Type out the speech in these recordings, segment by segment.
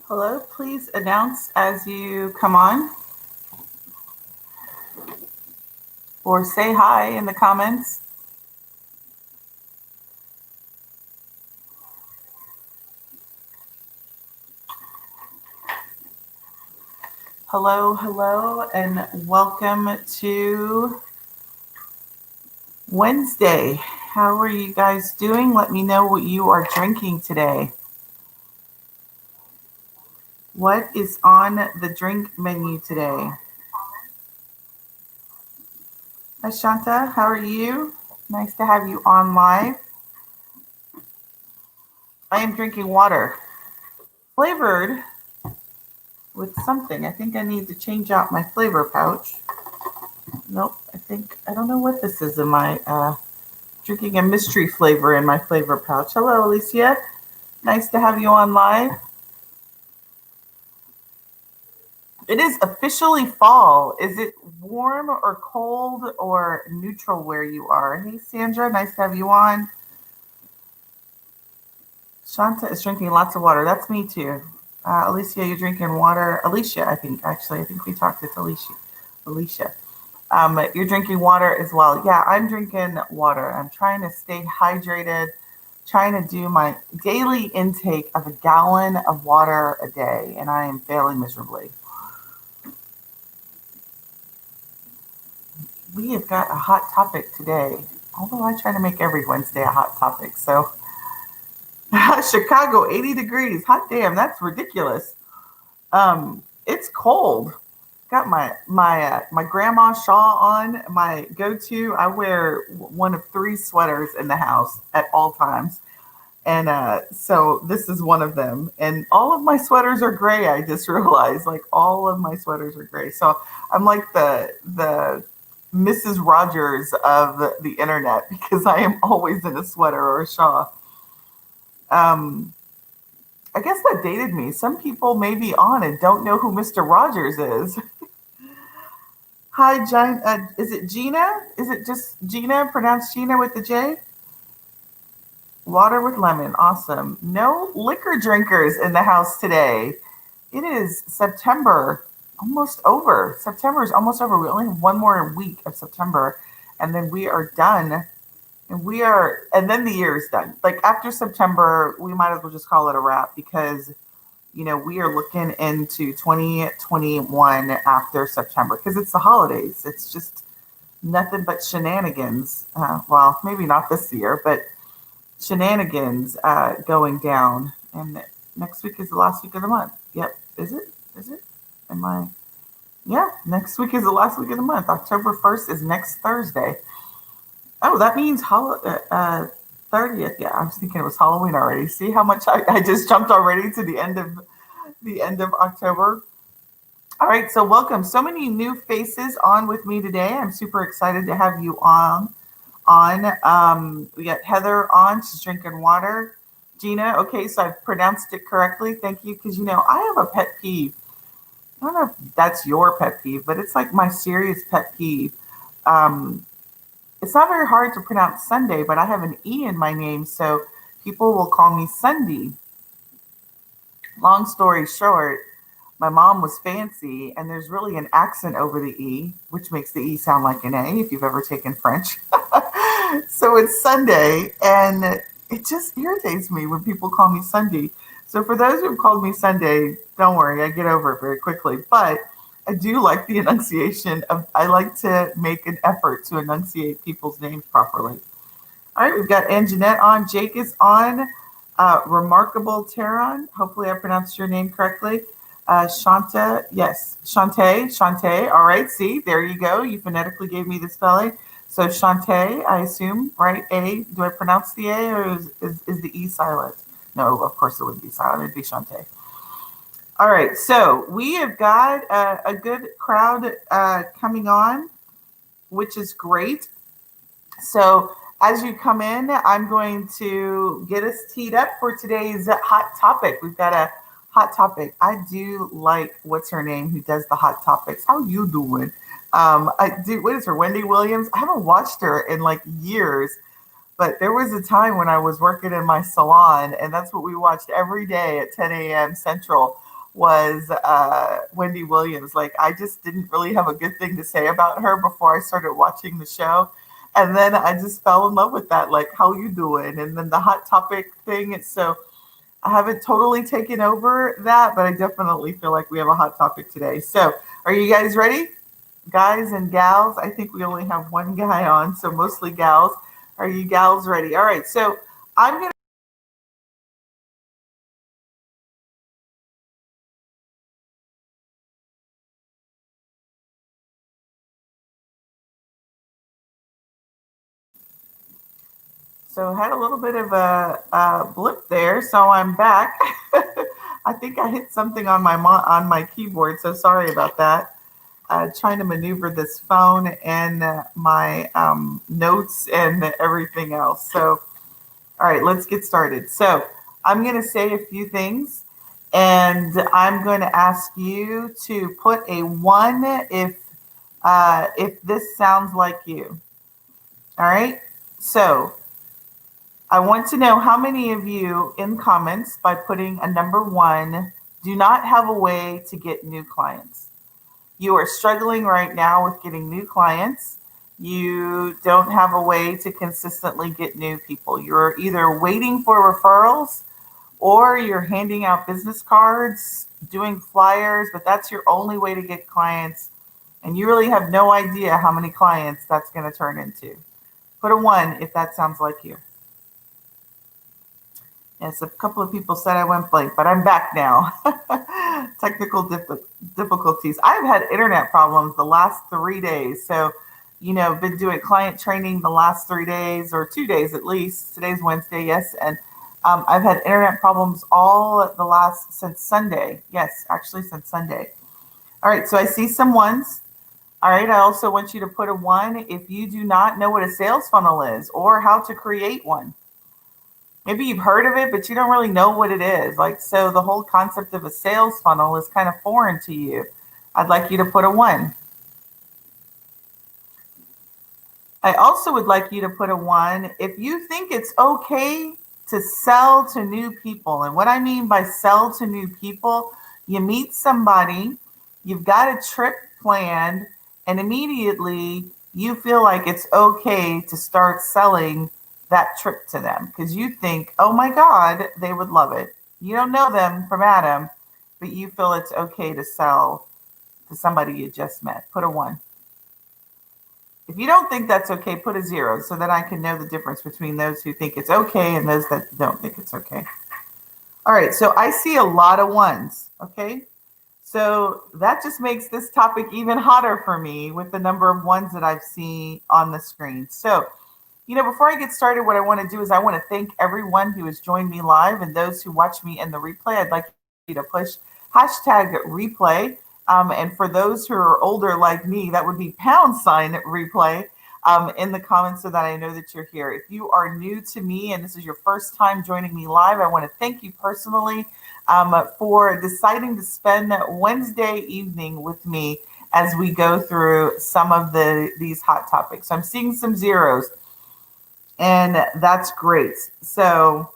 Hello, please announce as you come on or say hi in the comments. Hello, hello, and welcome to Wednesday. How are you guys doing? Let me know what you are drinking today. What is on the drink menu today? Hi, Shanta. How are you? Nice to have you on live. I am drinking water, flavored with something. I think I need to change out my flavor pouch. Nope, I don't know what this is in my, drinking a mystery flavor in my flavor pouch. Hello, Alicia. Nice to have you on live. It is officially fall. Is it warm or cold or neutral where you are? Hey, Sandra. Nice to have you on. Shanta is drinking lots of water. That's me too. Alicia, you're drinking water. Alicia, I think, actually. I think we talked. It's Alicia. Alicia. You're drinking water as well. Yeah, I'm drinking water. I'm trying to stay hydrated, trying to do my daily intake of a gallon of water a day, and I am failing miserably. We have got a hot topic today, although I try to make every Wednesday a hot topic. So, Chicago, 80 degrees. Hot damn, that's ridiculous. It's cold. Got my grandma shawl on. My go-to. I wear one of three sweaters in the house at all times, and so this is one of them. And all of my sweaters are gray. I just realized, like all of my sweaters are gray. So I'm like the Mrs. Rogers of the internet because I am always in a sweater or a shawl. Um, I guess that dated me. Some people may be on and don't know who Mr. Rogers is. Hi, Gina. Is it Gina? Is it just Gina? Pronounced Gina with the J? Water with lemon. Awesome. No liquor drinkers in the house today. It is September, almost over. September is almost over. We only have one more week of September, and then we are done. And then the year is done. Like after September, we might as well just call it a wrap because we are looking into 2021 after September because it's the holidays. It's just nothing but shenanigans. Well, maybe not this year, but shenanigans going down. And next week is the last week of the month. Yep. Is it? Is it? Am I? Yeah. Next week is the last week of the month. October 1st is next Thursday. Oh, that means 30th. Yeah, I was thinking it was Halloween already. See how much I just jumped already to the end of October. All right, so welcome. So many new faces on with me today. I'm super excited to have you on. We got Heather on. She's drinking water. Gina, okay, so I've pronounced it correctly. Thank you, because I have a pet peeve. I don't know if that's your pet peeve, but it's like my serious pet peeve. Um, it's not very hard to pronounce Sunday, but I have an E in my name, so people will call me Sunday. Long story short, my mom was fancy, and there's really an accent over the E, which makes the E sound like an A if you've ever taken French. So it's Sunday, and it just irritates me when people call me Sunday. So for those who've called me Sunday, don't worry, I get over it very quickly. But I do like the enunciation of, I like to make an effort to enunciate people's names properly. All right, we've got Anjanette on. Jake is on. Remarkable Teron. Hopefully, I pronounced your name correctly. Shanta, yes, Shantae. All right, see, there you go. You phonetically gave me the spelling. So Shantae, I assume, right? A. Do I pronounce the A or is the E silent? No, of course it wouldn't be silent. It'd be Shantae. All right, so we have got a good crowd coming on, which is great. So as you come in, I'm going to get us teed up for today's hot topic. We've got a hot topic. I do like what's her name who does the hot topics. How you doing? I do. What is her? Wendy Williams. I haven't watched her in like years, but there was a time when I was working in my salon, and that's what we watched every day at 10 a.m. Central. was Wendy Williams. Like, I just didn't really have a good thing to say about her before I started watching the show. And then I just fell in love with that, like, how you doing? And then the hot topic thing. It's so I haven't totally taken over that, but I definitely feel like we have a hot topic today. So, are you guys ready? Guys and gals? I think we only have one guy on, so mostly gals. Are you gals ready? All right. So, I'm going to So had a little bit of a blip there, so I'm back. I think I hit something on on my keyboard, so sorry about that. Trying to maneuver this phone and my notes and everything else. So, all right, let's get started. So, I'm going to say a few things, and I'm going to ask you to put a one if this sounds like you. All right. So, I want to know how many of you in comments by putting a number one do not have a way to get new clients. You are struggling right now with getting new clients. You don't have a way to consistently get new people. You're either waiting for referrals or you're handing out business cards, doing flyers, but that's your only way to get clients. And you really have no idea how many clients that's going to turn into. Put a one if that sounds like you. Yes, a couple of people said I went blank, but I'm back now. Technical difficulties. I've had internet problems the last 3 days. So, been doing client training the last 3 days or 2 days at least. Today's Wednesday, yes. And I've had internet problems all the last since Sunday. Yes, actually since Sunday. All right, so I see some ones. All right, I also want you to put a one if you do not know what a sales funnel is or how to create one. Maybe you've heard of it, but you don't really know what it is. Like, so the whole concept of a sales funnel is kind of foreign to you. I'd like you to put a one. I also would like you to put a one if you think it's okay to sell to new people. And what I mean by sell to new people, you meet somebody, you've got a trip planned, and immediately you feel like it's okay to start selling that trip to them because you think, oh my God, they would love it. You don't know them from Adam, but you feel it's okay to sell to somebody you just met. Put a one. If you don't think that's okay, put a zero so that I can know the difference between those who think it's okay and those that don't think it's okay. All right, so I see a lot of ones, okay? So that just makes this topic even hotter for me with the number of ones that I've seen on the screen. So, before I get started, what I want to do is I want to thank everyone who has joined me live and those who watch me in the replay. I'd like you to push hashtag replay. And for those who are older like me, that would be # replay in the comments so that I know that you're here. If you are new to me and this is your first time joining me live, I want to thank you personally for deciding to spend Wednesday evening with me as we go through some of these hot topics. So I'm seeing some zeros, and that's great. So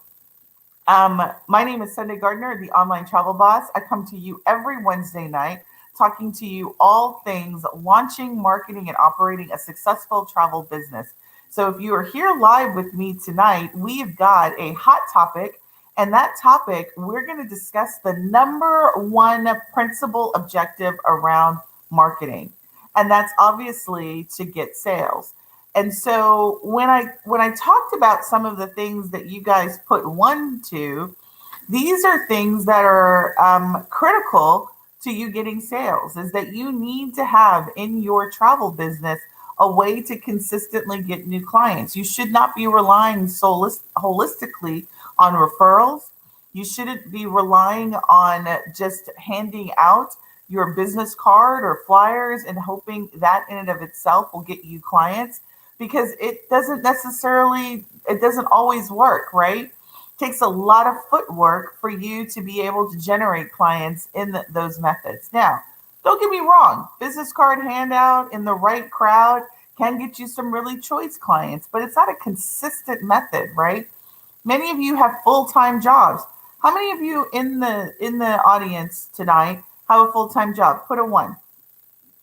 my name is Sunday Gardner, the online travel boss. I come to you every Wednesday night talking to you all things launching, marketing, and operating a successful travel business. So if you are here live with me tonight, we've got a hot topic. And that topic, we're going to discuss the number one principal objective around marketing. And that's obviously to get sales. And so when I talked about some of the things that you guys put one to, these are things that are critical to you getting sales, is that you need to have in your travel business a way to consistently get new clients. You should not be relying holistically on referrals. You shouldn't be relying on just handing out your business card or flyers and hoping that in and of itself will get you clients, because it doesn't always work, right? It takes a lot of footwork for you to be able to generate clients in those methods. Now, don't get me wrong, business card handout in the right crowd can get you some really choice clients, but it's not a consistent method, right? Many of you have full-time jobs. How many of you in the audience tonight have a full-time job? Put a one,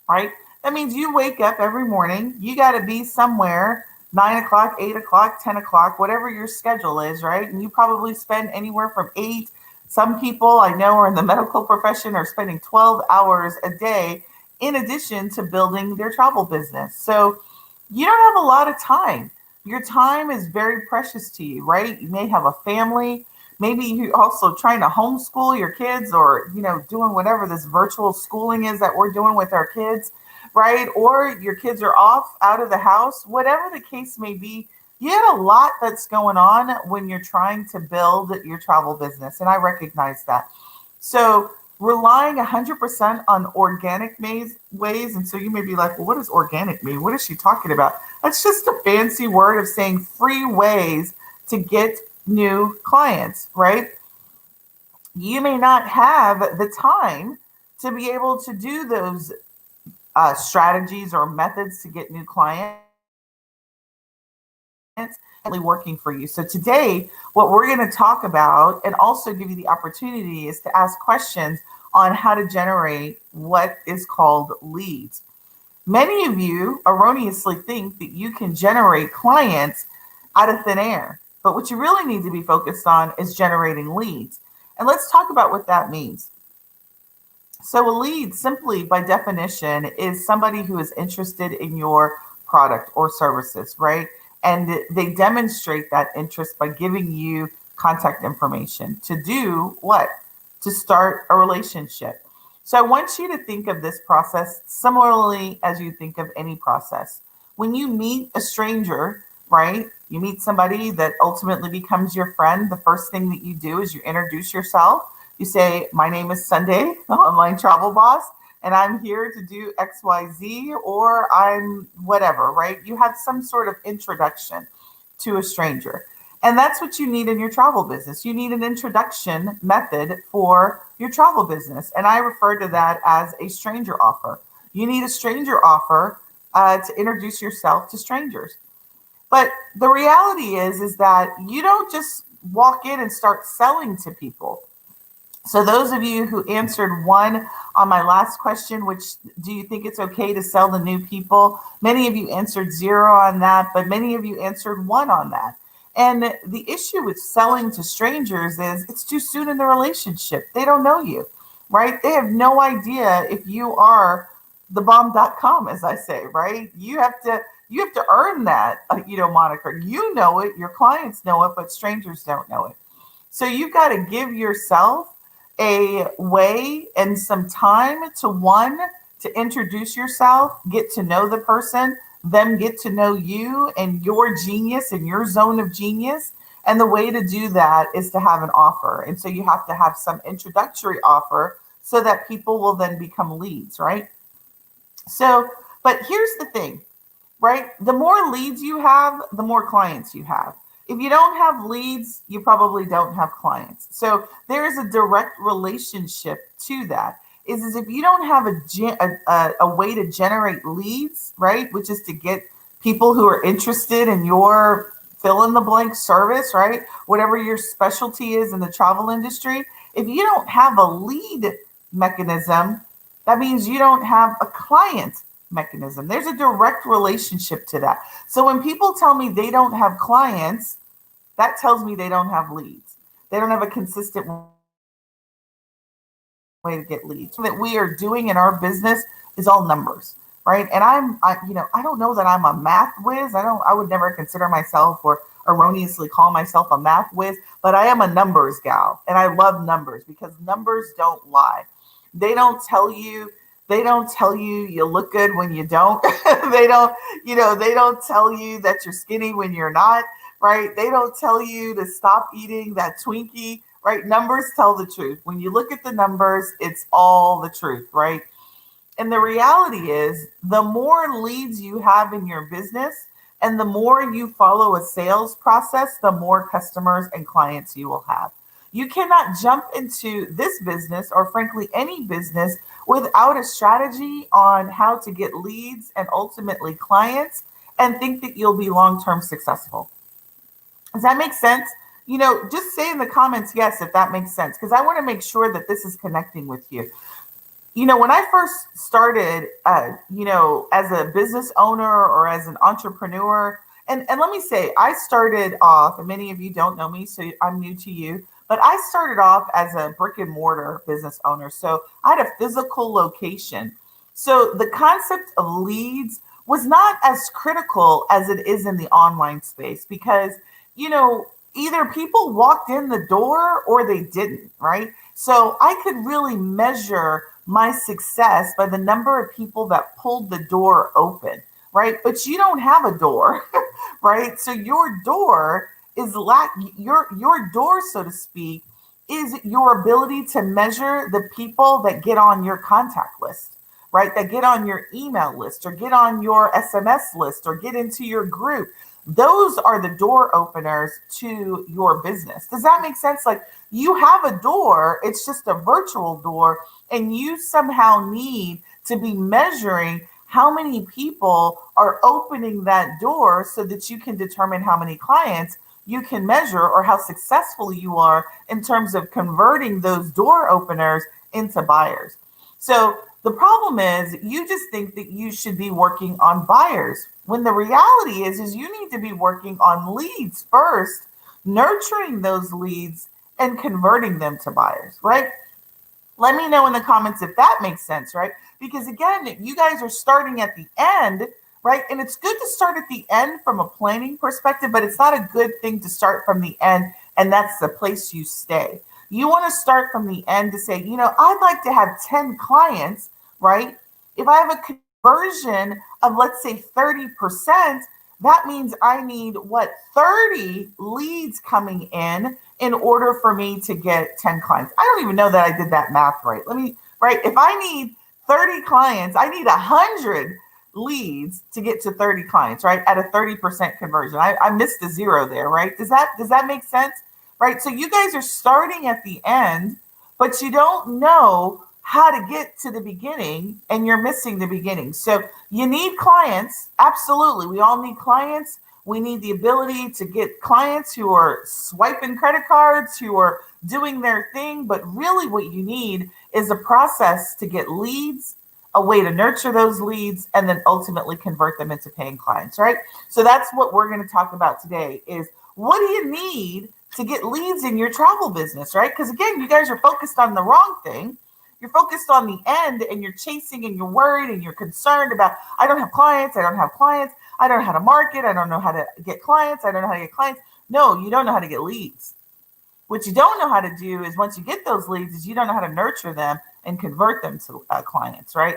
right? That means you wake up every morning, you got to be somewhere 9 o'clock, 8 o'clock, 10 o'clock, whatever your schedule is, right? And you probably spend anywhere from eight. Some people I know are in the medical profession are spending 12 hours a day in addition to building their travel business. So you don't have a lot of time. Your time is very precious to you, right? You may have a family. Maybe you're also trying to homeschool your kids or, doing whatever this virtual schooling is that we're doing with our kids, right? Or your kids are off out of the house, whatever the case may be. You have a lot that's going on when you're trying to build your travel business. And I recognize that. So relying 100% on organic ways. And so you may be like, well, what does organic mean? What is she talking about? That's just a fancy word of saying free ways to get new clients, right? You may not have the time to be able to do those strategies or methods to get new clients working for you. So today, what we're going to talk about and also give you the opportunity is to ask questions on how to generate what is called leads. Many of you erroneously think that you can generate clients out of thin air, but what you really need to be focused on is generating leads. And let's talk about what that means. So a lead, simply by definition, is somebody who is interested in your product or services, right? And they demonstrate that interest by giving you contact information to do what? To start a relationship. So I want you to think of this process similarly as you think of any process. When you meet a stranger, right? You meet somebody that ultimately becomes your friend. The first thing that you do is you introduce yourself. You say, my name is Sunday, the online travel boss, and I'm here to do XYZ, or I'm whatever, right? You have some sort of introduction to a stranger. And that's what you need in your travel business. You need an introduction method for your travel business. And I refer to that as a stranger offer. You need a stranger offer to introduce yourself to strangers. But the reality is that you don't just walk in and start selling to people. So those of you who answered one on my last question, which do you think it's okay to sell to new people? Many of you answered zero on that, but many of you answered one on that. And the issue with selling to strangers is it's too soon in the relationship. They don't know you, right? They have no idea if you are the bomb.com, as I say, right? You have to earn that, moniker. You know it, your clients know it, but strangers don't know it. So you've got to give yourself a way and some time to introduce yourself, get to know the person, them get to know you and your genius and your zone of genius. And the way to do that is to have an offer. And so you have to have some introductory offer so that people will then become leads, right? So, but here's the thing, right? The more leads you have, the more clients you have. If you don't have leads, you probably don't have clients. So there is a direct relationship to that. Is if you don't have a way to generate leads, right, which is to get people who are interested in your fill in the blank service, right, whatever your specialty is in the travel industry, if you don't have a lead mechanism, that means you don't have a client mechanism. There's a direct relationship to that. So when people tell me they don't have clients, that tells me they don't have leads. They don't have a consistent way to get leads. What we are doing in our business is all numbers, right? And I don't know that I'm a math whiz. I would never consider myself or erroneously call myself a math whiz, but I am a numbers gal, and I love numbers because numbers don't lie. They don't tell you you look good when you don't. they don't tell you that you're skinny when you're not, right? They don't tell you to stop eating that Twinkie, right? Numbers tell the truth. When you look at the numbers, it's all the truth, right? And the reality is the more leads you have in your business and the more you follow a sales process, the more customers and clients you will have. You cannot jump into this business or frankly any business without a strategy on how to get leads and ultimately clients and think that you'll be long-term successful. Does that make sense? just say in the comments, yes, if that makes sense, because I want to make sure that this is connecting with you. When I first started, as a business owner or as an entrepreneur, and let me say, I started off, and many of you don't know me, so I'm new to you, but I started off as a brick and mortar business owner. So I had a physical location. So the concept of leads was not as critical as it is in the online space because, either people walked in the door or they didn't, right? So I could really measure my success by the number of people that pulled the door open, right? But you don't have a door, right? So your door is your door, so to speak, is your ability to measure the people that get on your contact list, right? That get on your email list or get on your SMS list or get into your group. Those are the door openers to your business. Does that make sense? Like you have a door, it's just a virtual door, and you somehow need to be measuring how many people are opening that door so that you can determine how many clients you can measure or how successful you are in terms of converting those door openers into buyers. So the problem is you just think that you should be working on buyers when the reality is you need to be working on leads first, nurturing those leads and converting them to buyers, right? Let me know in the comments if that makes sense, right? Because again, you guys are starting at the end, right? And it's good to start at the end from a planning perspective, but it's not a good thing to start from the end and that's the place you stay. You want to start from the end to say, I'd like to have 10 clients, right? If I have a conversion of, let's say, 30%, that means I need 30 leads coming in order for me to get 10 clients. I don't even know that I did that math right. If I need 30 clients, I need 100 leads to get to 30 clients, right? At a 30% conversion. I missed a zero there, right? Does that make sense? Right? So you guys are starting at the end, but you don't know how to get to the beginning and you're missing the beginning. So you need clients. Absolutely. We all need clients. We need the ability to get clients who are swiping credit cards, who are doing their thing. But really what you need is a process to get leads, a way to nurture those leads, and then ultimately convert them into paying clients, right? So that's what we're going to talk about today is what do you need to get leads in your travel business, right? Because again, you guys are focused on the wrong thing. You're focused on the end and you're chasing and you're worried and you're concerned about, I don't have clients. I don't know how to market. I don't know how to get clients. I don't know how to get clients. No, you don't know how to get leads. What you don't know how to do is once you get those leads is you don't know how to nurture them and convert them to clients, right?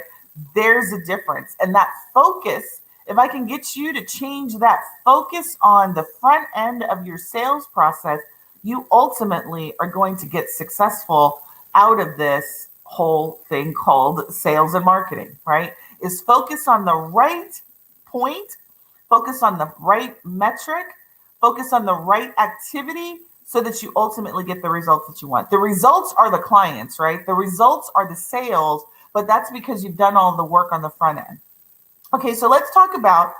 There's a difference. And that focus, if I can get you to change that focus on the front end of your sales process, you ultimately are going to get successful out of this whole thing called sales and marketing, right? Is focus on the right point, focus on the right metric, focus on the right activity so that you ultimately get the results that you want. The results are the clients, right? The results are the sales, but that's because you've done all the work on the front end. Okay, so let's talk about,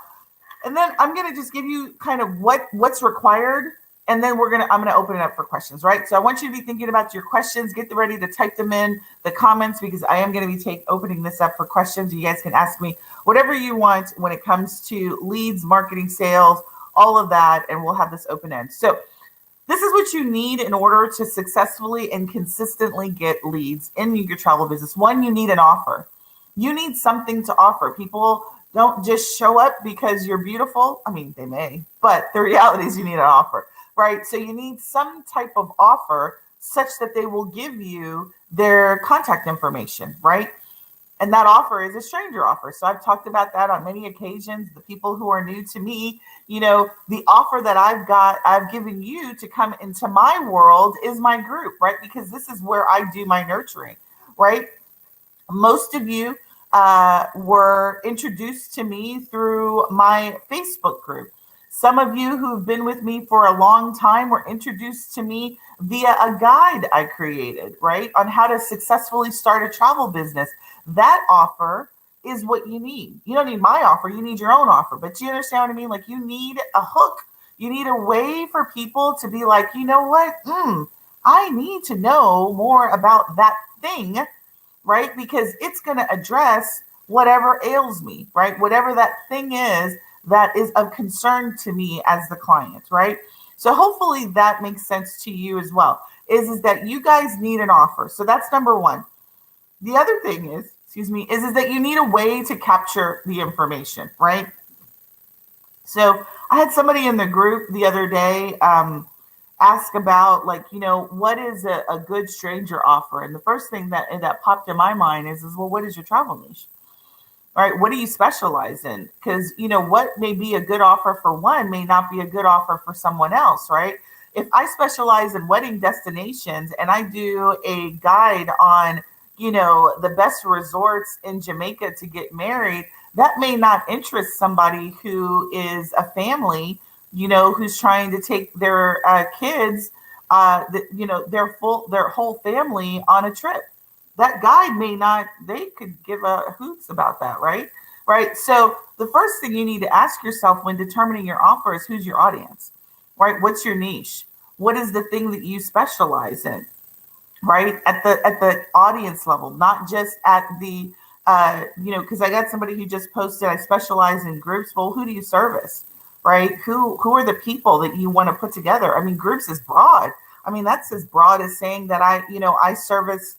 and then I'm going to just give you kind of what's required, and then I'm going to open it up for questions, right? So I want you to be thinking about your questions. Get ready to type them in the comments because I am going to be opening this up for questions. You guys can ask me whatever you want when it comes to leads, marketing, sales, all of that, and we'll have this open end. So this is what you need in order to successfully and consistently get leads in your travel business. One, you need an offer. You need something to offer. People don't just show up because you're beautiful. I mean, they may, but the reality is you need an offer, right? So you need some type of offer such that they will give you their contact information, right? And that offer is a stranger offer. So I've talked about that on many occasions. The people who are new to me, the offer that I've given you to come into my world is my group, right? Because this is where I do my nurturing, right? Most of you were introduced to me through my Facebook group. Some of you who've been with me for a long time were introduced to me via a guide I created, right? On how to successfully start a travel business. That offer is what you need. You don't need my offer, you need your own offer. But you understand what I mean? Like you need a hook. You need a way for people to be like, you know what? I need to know more about that thing, right? Because it's going to address whatever ails me, right? Whatever that thing is that is of concern to me as the client, right? So hopefully that makes sense to you as well. Is that you guys need an offer. So that's number one. The other thing is, excuse me, is that you need a way to capture the information, right? So I had somebody in the group the other day ask about, like, what is a good stranger offer? And the first thing that popped in my mind is, well, what is your travel niche? All right, what do you specialize in? Because, what may be a good offer for one may not be a good offer for someone else, right? If I specialize in wedding destinations and I do a guide on, the best resorts in Jamaica to get married, that may not interest somebody who is a family, who's trying to take their kids, their whole family on a trip. That guide may not, they could give a hoots about that, right? Right. So the first thing you need to ask yourself when determining your offer is, who's your audience, right? What's your niche? What is the thing that you specialize in, right? At the audience level, not just at the, because I got somebody who just posted, I specialize in groups. Well, who do you service, right? Who are the people that you want to put together? I mean, groups is broad. I mean, that's as broad as saying that I service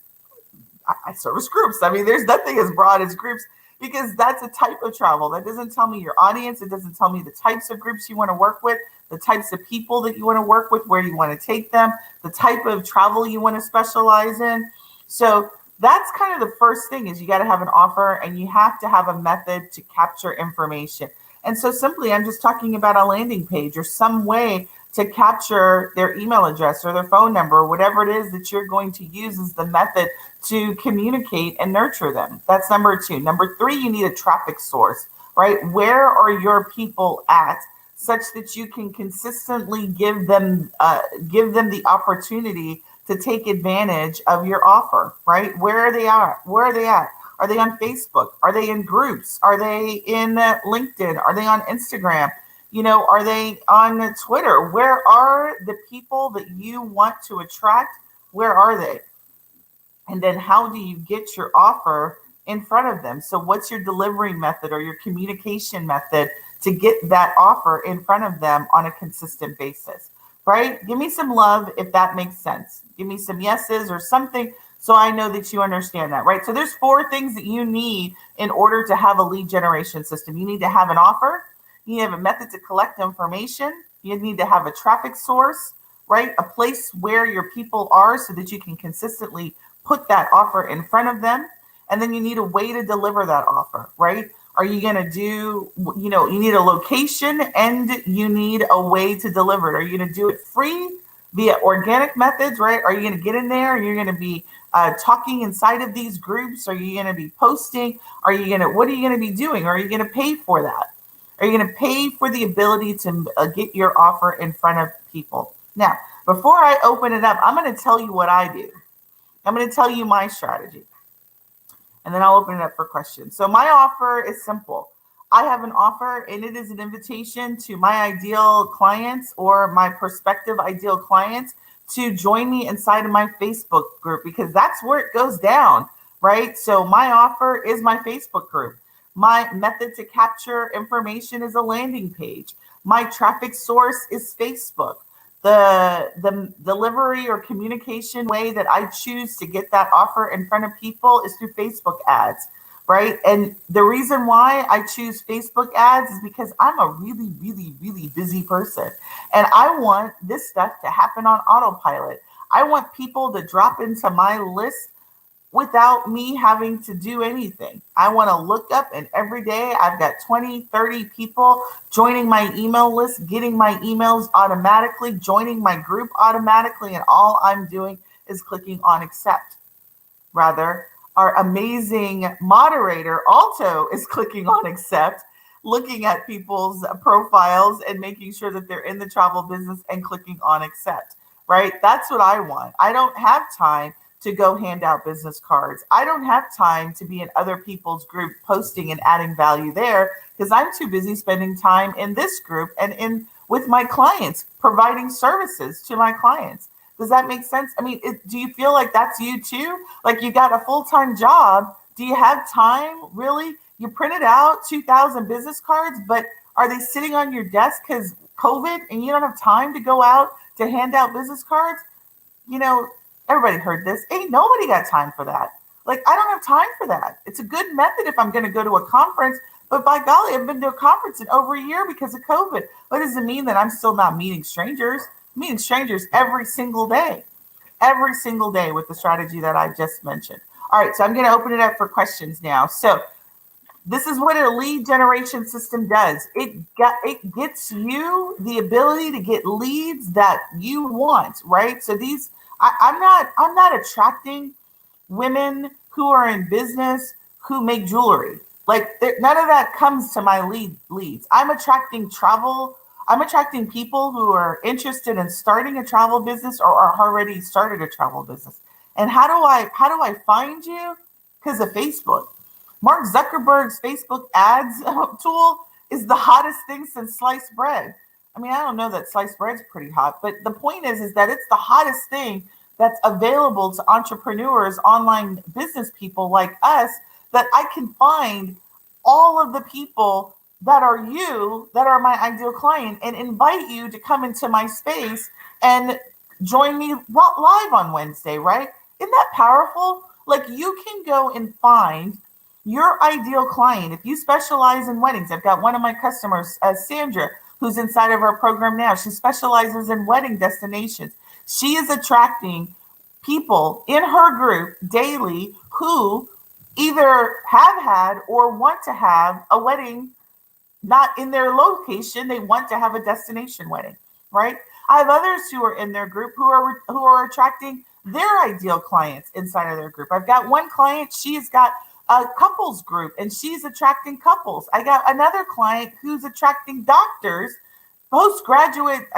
groups. I mean, there's nothing as broad as groups, because that's a type of travel. That doesn't tell me your audience. It doesn't tell me the types of groups you want to work with, the types of people that you want to work with, where you want to take them, the type of travel you want to specialize in. So that's kind of the first thing, is you got to have an offer and you have to have a method to capture information. And so simply, I'm just talking about a landing page or some way to capture their email address or their phone number, or whatever it is that you're going to use as the method to communicate and nurture them. That's number two. Number three, you need a traffic source, right? Where are your people at, such that you can consistently give them the opportunity to take advantage of your offer, right? Where are they at? Where are they at? Are they on Facebook? Are they in groups? Are they in LinkedIn? Are they on Instagram? Are they on Twitter? Where are the people that you want to attract? Where are they? And then how do you get your offer in front of them? So what's your delivery method or your communication method to get that offer in front of them on a consistent basis, right? Give me some love if that makes sense. Give me some yeses or something, so I know that you understand that, right? So there's 4 things that you need in order to have a lead generation system. You need to have an offer. You need to have a method to collect information. You need to have a traffic source, right? A place where your people are so that you can consistently put that offer in front of them. And then you need a way to deliver that offer, right? Are you going to do, you need a location and you need a way to deliver it. Are you going to do it free via organic methods, right? Are you going to get in there? Are you going to be talking inside of these groups? Are you going to be posting? What are you going to be doing? Are you going to pay for that? Are you going to pay for the ability to get your offer in front of people? Now, before I open it up, I'm going to tell you what I do. I'm going to tell you my strategy, and then I'll open it up for questions. So my offer is simple. I have an offer, and it is an invitation to my ideal clients or my prospective ideal clients to join me inside of my Facebook group, because that's where it goes down, right? So my offer is my Facebook group. My method to capture information is a landing page. My traffic source is Facebook. The delivery or communication way that I choose to get that offer in front of people is through Facebook ads, right? And the reason why I choose Facebook ads is because I'm a really, really, really busy person. And I want this stuff to happen on autopilot. I want people to drop into my list without me having to do anything. I want to look up, and every day I've got 20, 30 people joining my email list, getting my emails automatically, joining my group automatically, and all I'm doing is clicking on accept. Rather, our amazing moderator also is clicking on accept, looking at people's profiles and making sure that they're in the travel business and clicking on accept, right? That's what I want. I don't have time to go hand out business cards. I don't have time to be in other people's group posting and adding value there, because I'm too busy spending time in this group and in with my clients, providing services to my clients. Does that make sense? I mean, do you feel like that's you too? Like you got a full-time job. Do you have time really? You printed out 2,000 business cards, but are they sitting on your desk because COVID and you don't have time to go out to hand out business cards? You know, everybody heard this. Ain't nobody got time for that. Like, I don't have time for that. It's a good method if I'm going to go to a conference, but by golly, I've been to a conference in over a year because of COVID. What does it mean that I'm still not meeting strangers? I'm meeting strangers every single day with the strategy that I just mentioned. All right, so I'm going to open it up for questions now. So this is what a lead generation system does. It gets you the ability to get leads that you want, right? So I'm not attracting women who are in business who make jewelry. Like none of that comes to my leads. I'm attracting people who are interested in starting a travel business or are already started a travel business. And how do I find you? Because of Facebook. Mark Zuckerberg's Facebook ads tool is the hottest thing since sliced bread. I mean, I don't know that sliced bread's pretty hot, but the point is that it's the hottest thing that's available to entrepreneurs, online business people like us, that I can find all of the people that are my ideal client and invite you to come into my space and join me live on Wednesday, right? Isn't that powerful? Like you can go and find your ideal client. If you specialize in weddings, I've got one of my customers, Sandra, who's inside of our program now. She specializes in wedding destinations. She is attracting people in her group daily who either have had or want to have a wedding, not in their location. They want to have a destination wedding, right? I have others who are in their group who are attracting their ideal clients inside of their group. I've got one client, she's got a couples group and she's attracting couples. I got another client who's attracting doctors, postgraduate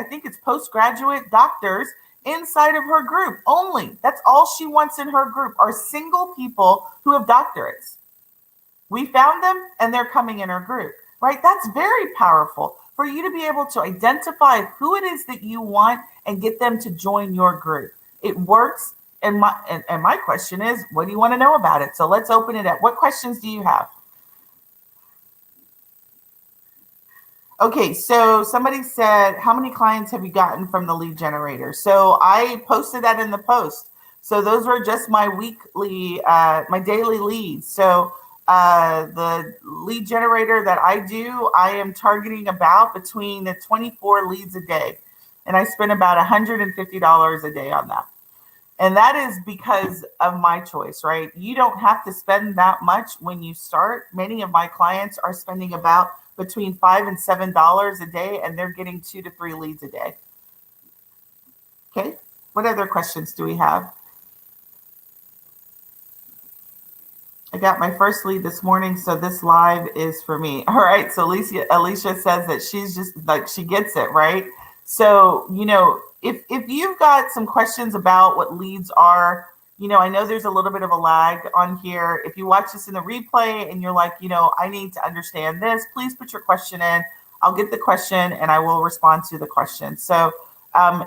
doctors inside of her group only. That's all she wants in her group are single people who have doctorates. We found them and they're coming in her group, right? That's very powerful for you to be able to identify who it is that you want and get them to join your group. It works. And my question is, what do you want to know about it? So let's open it up. What questions do you have? Okay, so somebody said, how many clients have you gotten from the lead generator? So I posted that in the post. So those were just my weekly, my daily leads. So the lead generator that I do, I am targeting about between the 24 leads a day. And I spend about $150 a day on that. And that is because of my choice, right? You don't have to spend that much when you start. Many of my clients are spending about between $5 and $7 a day, and they're getting 2 to 3 leads a day. Okay, what other questions do we have? I got my first lead this morning, so this live is for me. All right, so Alicia says that she's just like, she gets it, right? So, if you've got some questions about what leads are, I know there's a little bit of a lag on here. If you watch this in the replay and you're like, I need to understand this, please put your question in. I'll get the question and I will respond to the question. So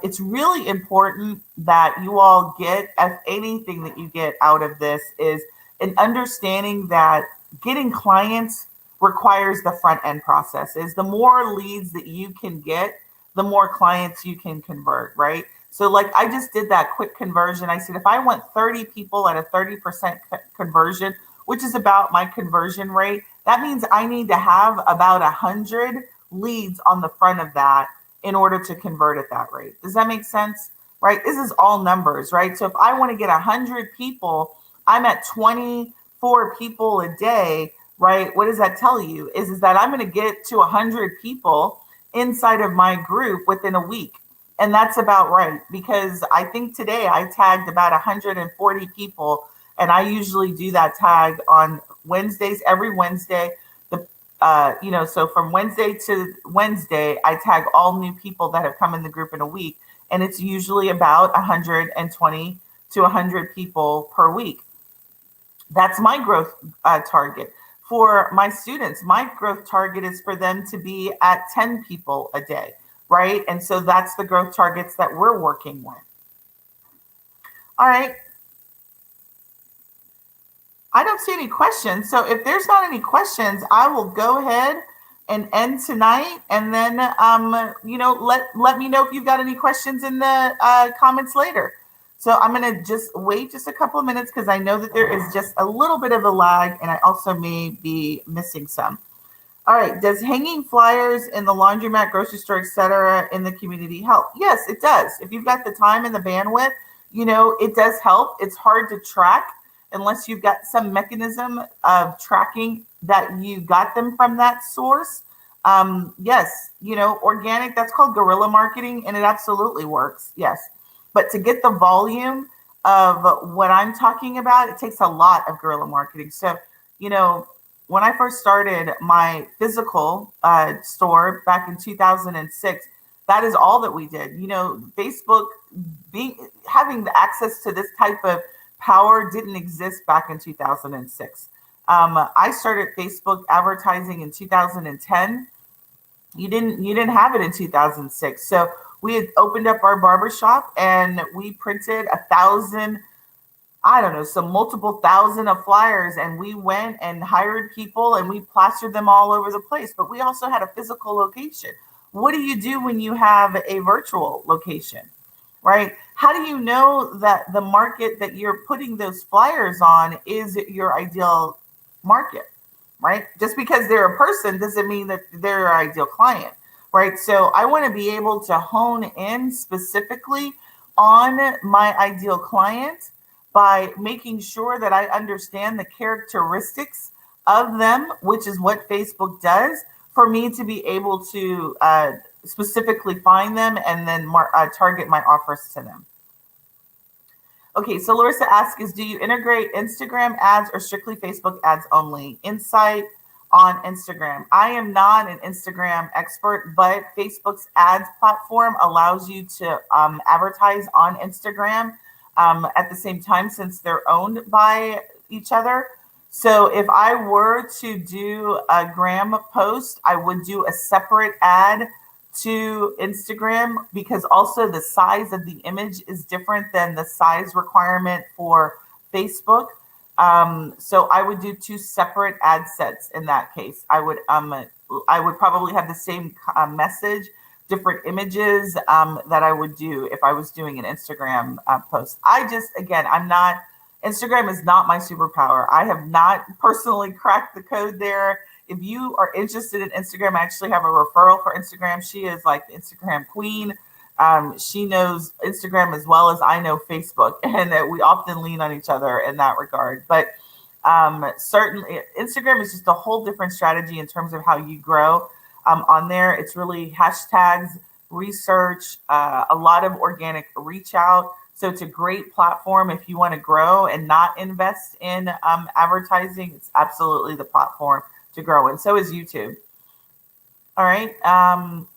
it's really important that you all get, if anything that you get out of this is an understanding that getting clients requires the front end process. Is the more leads that you can get, the more clients you can convert, right? So like I just did that quick conversion. I said, if I want 30 people at a 30% conversion, which is about my conversion rate, that means I need to have about 100 leads on the front of that in order to convert at that rate. Does that make sense? Right? This is all numbers, right? So if I want to get 100 people, I'm at 24 people a day, right? What does that tell you? Is that I'm going to get to 100 people inside of my group within a week. And that's about right, because I think today I tagged about 140 people, and I usually do that tag on Wednesdays, every Wednesday. So from Wednesday to Wednesday, I tag all new people that have come in the group in a week, and it's usually about 120 to 100 people per week. That's my growth target. For my students, my growth target is for them to be at 10 people a day. right? And so that's the growth targets that we're working with. All right. I don't see any questions. So if there's not any questions, I will go ahead and end tonight. And then, let me know if you've got any questions in the comments later. So I'm going to just wait just a couple of minutes because I know that there is just a little bit of a lag and I also may be missing some. All right. Does hanging flyers in the laundromat, grocery store, etc., in the community help? Yes, it does. If you've got the time and the bandwidth, it does help. It's hard to track unless you've got some mechanism of tracking that you got them from that source. Yes, organic, that's called guerrilla marketing, and it absolutely works. Yes. But to get the volume of what I'm talking about, it takes a lot of guerrilla marketing. So, when I first started my physical store back in 2006, that is all that we did. Facebook having the access to this type of power didn't exist back in 2006. I started Facebook advertising in 2010. You didn't have it in 2006. So we had opened up our barbershop and we printed 1,000, I don't know, some multiple thousand of flyers, and we went and hired people and we plastered them all over the place. But we also had a physical location. What do you do when you have a virtual location, right? How do you know that the market that you're putting those flyers on is your ideal market, right? Just because they're a person doesn't mean that they're your ideal client, right? So I want to be able to hone in specifically on my ideal client by making sure that I understand the characteristics of them, which is what Facebook does, for me to be able to specifically find them and then target my offers to them. Okay, so Larissa asks, do you integrate Instagram ads or strictly Facebook ads only? Insight on Instagram. I am not an Instagram expert, but Facebook's ads platform allows you to advertise on Instagram at the same time, since they're owned by each other. So if I were to do a gram post, I would do a separate ad to Instagram, because also the size of the image is different than the size requirement for Facebook. So I would do two separate ad sets in that case. I would probably have the same message, different images that I would do if I was doing an Instagram post. Instagram is not my superpower. I have not personally cracked the code there. If you are interested in Instagram, I actually have a referral for Instagram. She is like the Instagram queen. She knows Instagram as well as I know Facebook, and that we often lean on each other in that regard. But certainly, Instagram is just a whole different strategy in terms of how you grow on there. It's really hashtags, research, a lot of organic reach out. So it's a great platform if you want to grow and not invest in advertising. It's absolutely the platform to grow in. So is YouTube. All right. I'm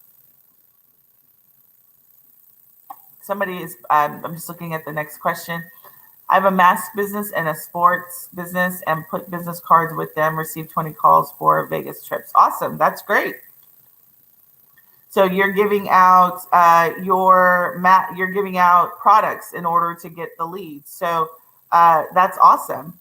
just looking at the next question. I have a mask business and a sports business and put business cards with them, received 20 calls for Vegas trips. Awesome. That's great. So you're giving out you're giving out products in order to get the leads. So that's awesome.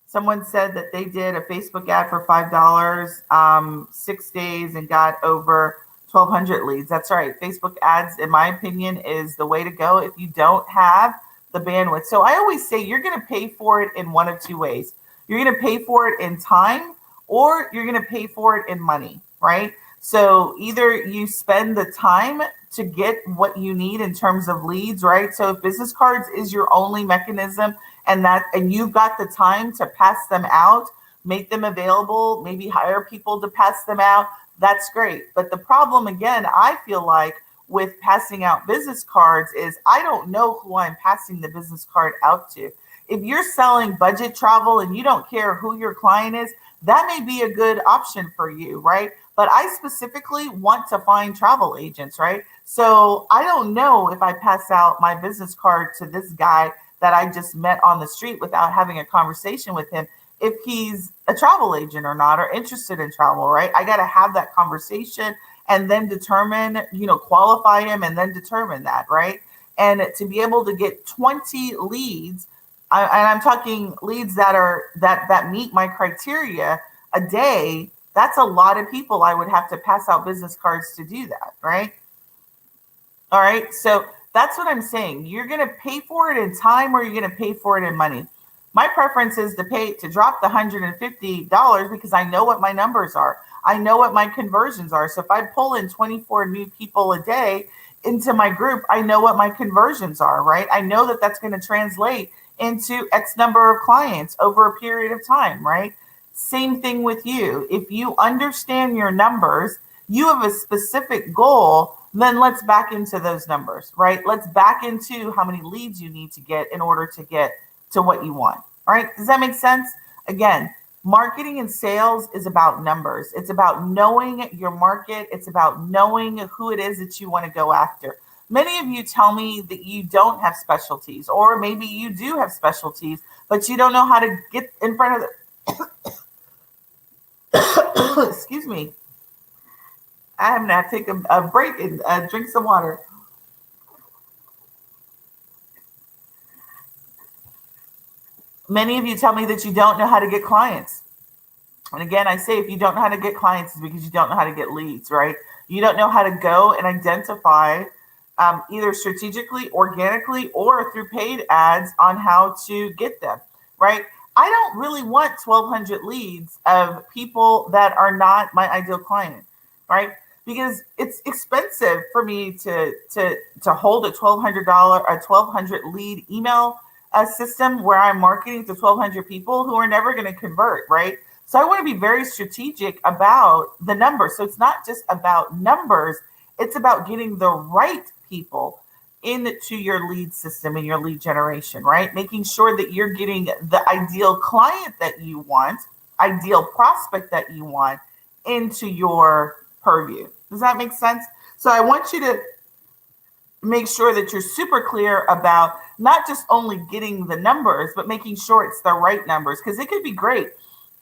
Someone said that they did a Facebook ad for $5, 6 days, and got over 1,200 leads. That's right. Facebook ads, in my opinion, is the way to go if you don't have the bandwidth. So I always say you're going to pay for it in one of two ways. You're going to pay for it in time, or you're going to pay for it in money, right? So either you spend the time to get what you need in terms of leads, right? So if business cards is your only mechanism, and you've got the time to pass them out, make them available, maybe hire people to pass them out, that's great. But the problem, again, I feel like with passing out business cards is I don't know who I'm passing the business card out to. If you're selling budget travel and you don't care who your client is, that may be a good option for you, right? But I specifically want to find travel agents, right? So I don't know if I pass out my business card to this guy that I just met on the street without having a conversation with him, if he's a travel agent or not, or interested in travel, right? I got to have that conversation and then determine, qualify him and then determine that, right? And to be able to get 20 leads, and I'm talking leads that meet my criteria a day, that's a lot of people I would have to pass out business cards to do that, right? All right. So that's what I'm saying. You're going to pay for it in time, or you're going to pay for it in money. My preference is to drop the $150 because I know what my numbers are. I know what my conversions are. So if I pull in 24 new people a day into my group, I know what my conversions are, right? I know that that's going to translate into X number of clients over a period of time, right? Same thing with you. If you understand your numbers, you have a specific goal, then let's back into those numbers, right? Let's back into how many leads you need to get in order to get to what you want. All right. Does that make sense? Again, marketing and sales is about numbers. It's about knowing your market. It's about knowing who it is that you want to go after. Many of you tell me that you don't have specialties, or maybe you do have specialties, but you don't know how to get in front of the, excuse me. I'm going to have to take a break and drink some water. Many of you tell me that you don't know how to get clients. And again, I say if you don't know how to get clients, it's because you don't know how to get leads, right? You don't know how to go and identify either strategically, organically, or through paid ads on how to get them, right? I don't really want 1,200 leads of people that are not my ideal client, right? Because it's expensive for me to hold a $1,200 lead email system where I'm marketing to 1,200 people who are never going to convert, right? So I want to be very strategic about the numbers. So it's not just about numbers, it's about getting the right people into your lead system and your lead generation, right? Making sure that you're getting the ideal client that you want, ideal prospect that you want into your purview. Does that make sense? So I want you to make sure that you're super clear about not just only getting the numbers, but making sure it's the right numbers, because it could be great.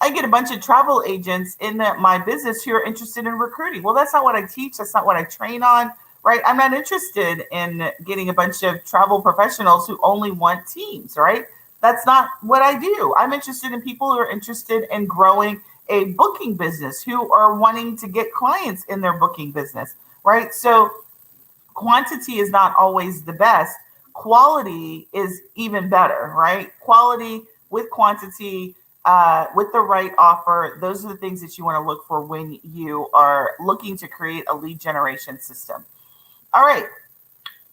I get a bunch of travel agents in my business who are interested in recruiting. Well, that's not what I teach. That's not what I train on, right? I'm not interested in getting a bunch of travel professionals who only want teams, right? That's not what I do. I'm interested in people who are interested in growing a booking business, who are wanting to get clients in their booking business, right? So quantity is not always the best. Quality is even better, right? Quality with quantity, with the right offer. Those are the things that you want to look for when you are looking to create a lead generation system. All right.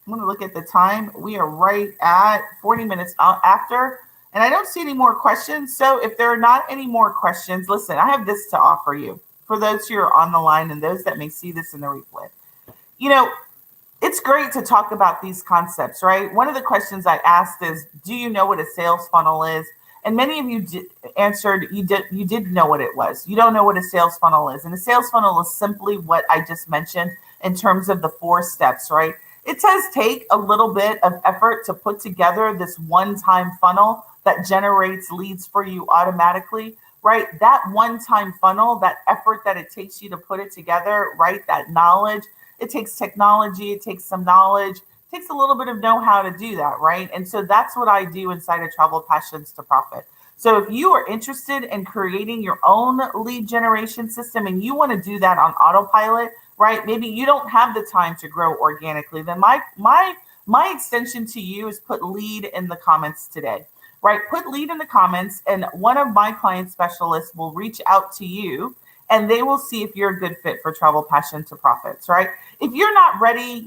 I'm going to look at the time. We are right at 40 minutes after, and I don't see any more questions. So if there are not any more questions, listen, I have this to offer you for those who are on the line and those that may see this in the replay. It's great to talk about these concepts, right? One of the questions I asked is, do you know what a sales funnel is? And many of you answered you did know what it was. You don't know what a sales funnel is. And a sales funnel is simply what I just mentioned in terms of the 4 steps, right? It does take a little bit of effort to put together this one-time funnel that generates leads for you automatically, right? That one-time funnel, that effort that it takes you to put it together, right? That knowledge, it takes technology, it takes some knowledge, it takes a little bit of know-how to do that, right? And so that's what I do inside of Travel Passions to Profit. So if you are interested in creating your own lead generation system and you want to do that on autopilot, right? Maybe you don't have the time to grow organically, then my extension to you is put lead in the comments today, right? Put lead in the comments, and one of my client specialists will reach out to you and they will see if you're a good fit for Travel Passion to Profits, right? If you're not ready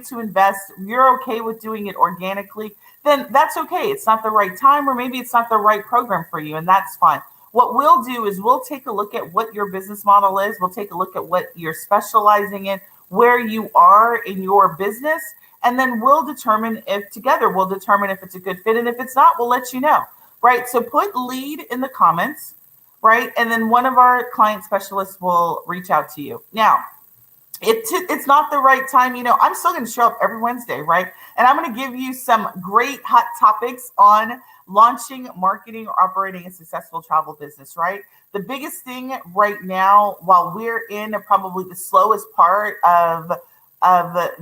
to invest, you're okay with doing it organically, then that's okay. It's not the right time, or maybe it's not the right program for you, and that's fine. What we'll do is we'll take a look at what your business model is. We'll take a look at what you're specializing in, where you are in your business, and then we'll determine if it's a good fit. And if it's not, we'll let you know, right? So put lead in the comments, right? And then one of our client specialists will reach out to you. Now, it's not the right time. I'm still going to show up every Wednesday, right? And I'm going to give you some great hot topics on launching, marketing, or operating a successful travel business, right? The biggest thing right now, while we're in probably the slowest part of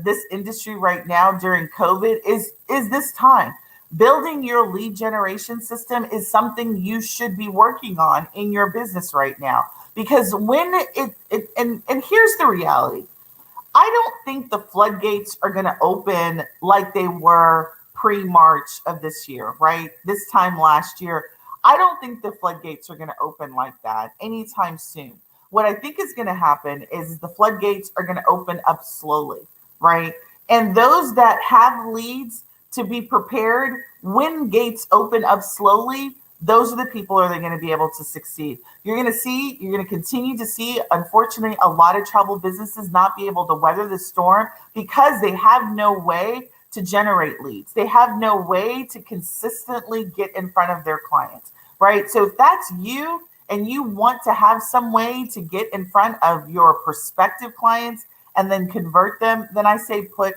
this industry right now during COVID, is this time. Building your lead generation system is something you should be working on in your business right now. Because when and here's the reality. I don't think the floodgates are going to open like they were pre-March of this year, right? This time last year. I don't think the floodgates are going to open like that anytime soon. What I think is going to happen is the floodgates are going to open up slowly, right? And those that have leads, to be prepared when gates open up slowly, those are the people are going to be able to succeed. You're going to continue to see, unfortunately, a lot of travel businesses not be able to weather the storm because they have no way to generate leads. They have no way to consistently get in front of their clients, right? So if that's you and you want to have some way to get in front of your prospective clients and then convert them, then I say put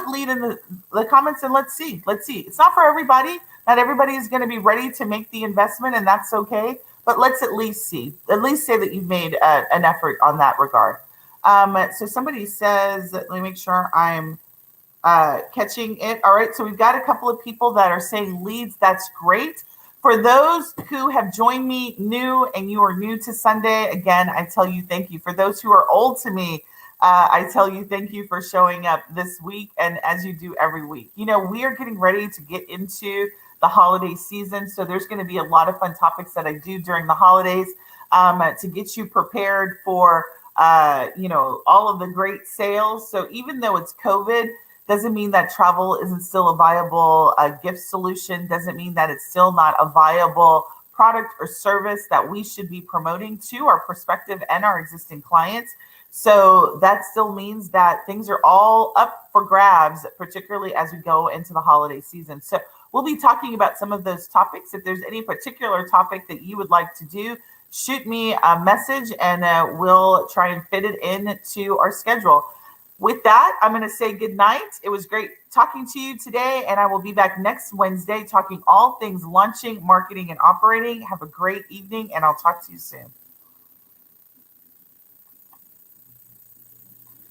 lead in the comments and let's see. It's not for everybody. Not everybody is going to be ready to make the investment, and that's okay. But let's at least say that you've made an effort on that regard. So somebody says, let me make sure I'm catching it. All right. So we've got a couple of people that are saying leads. That's great. For those who have joined me new and you are new to Sunday, again, I tell you thank you. For those who are old to me, I tell you thank you for showing up this week and as you do every week. You know, we are getting ready to get into the holiday season. So there's going to be a lot of fun topics that I do during the holidays to get you prepared for, all of the great sales. So even though it's COVID, doesn't mean that travel isn't still a viable gift solution. Doesn't mean that it's still not a viable product or service that we should be promoting to our prospective and our existing clients. So that still means that things are all up for grabs, particularly as we go into the holiday season. So we'll be talking about some of those topics. If there's any particular topic that you would like to do, shoot me a message and we'll try and fit it into our schedule. With that, I'm going to say good night. It was great talking to you today, and I will be back next Wednesday talking all things launching, marketing, and operating. Have a great evening, and I'll talk to you soon.